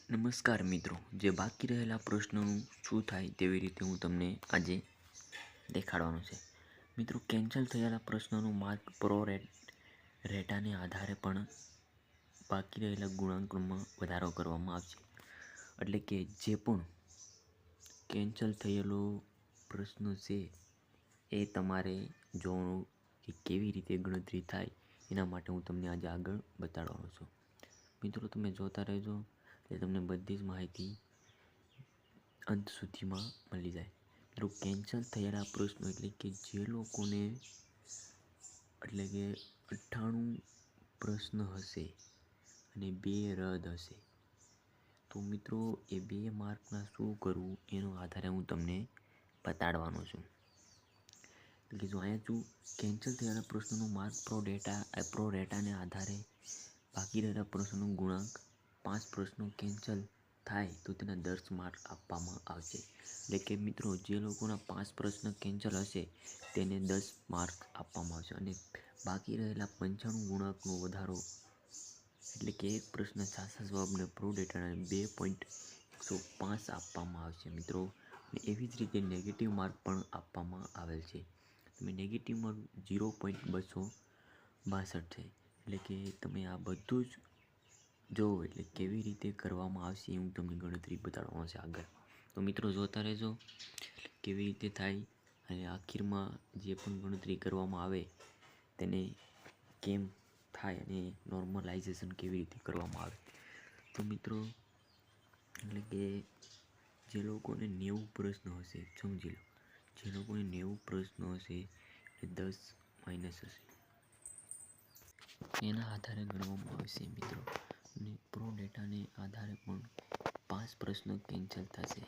નમસ્કાર મિત્રો, જે બાકી રહેલા પ્રશ્નોનું શું થાય તેવી રીતે હું તમને આજે દેખાડવાનું છે. મિત્રો, કેન્સલ થયેલા પ્રશ્નોનું માર્ક રેટાને આધારે પણ બાકી રહેલા ગુણાંકમાં વધારો કરવામાં આવશે. એટલે કે જે પણ કેન્સલ થયેલો પ્રશ્ન છે એ તમારે જોવાનું કે કેવી રીતે ગણતરી થાય એના માટે હું તમને આજે આગળ બતાડવાનો છું. મિત્રો, તમે જોતા રહેજો એટલે તમને બધી જ માહિતી અંત સુધીમાં મળી જાય. મિત્રો, કેન્સલ થયેલા પ્રશ્નો એટલે કે જે લોકોને એટલે કે 98 પ્રશ્ન હશે અને 2 રદ હશે, તો મિત્રો એ 2 માર્કના શું કરવું એનો આધારે હું તમને બતાડવાનો છું. એટલે જો અહીંયા છું કેન્સલ થયેલા પ્રશ્નોનું માર્ક પ્રો ડેટાને આધારે બાકી રહેલા પ્રશ્નોનો ગુણાંક 5 પ્રશ્નો કેન્સલ થાય તો તેના 10 માર્ક આપવામાં આવશે. એટલે કે મિત્રો, જે લોકોના 5 પ્રશ્ન કેન્સલ હશે તેને 10 માર્ક આપવામાં આવશે અને બાકી રહેલા 95 ગુણાંકનો વધારો એટલે કે એક પ્રશ્ન 66 જવાબને પ્રો ડેટાને 2.105 આપવામાં આવશે. મિત્રો, એવી જ રીતે નેગેટિવ માર્ક પણ આપવામાં આવેલ છે. તમે નેગેટિવ માર્ક 0.262 છે. એટલે કે તમે આ બધું જ જો એટલે કેવી રીતે કરવામાં આવશે એ હું તમને ગણતરી બતાડવાનો છે આગળ. તો મિત્રો, જોતા રહેજો કેવી રીતે થાય અને આખીરમાં જે પણ ગણતરી કરવામાં આવે તેને કેમ થાય અને નોર્મલાઇઝેશન કેવી રીતે કરવામાં આવે. તો મિત્રો, એટલે કે જે લોકોને 90 પ્રશ્ન હશે સમજી લો, જે લોકોને 90 પ્રશ્ન હશે એ 10 માઇનસ હશે એના આધારે ગણવામાં આવશે. મિત્રો, અને પ્રો ડેટાને આધારે પણ 5 પ્રશ્ન કેન્સલ થશે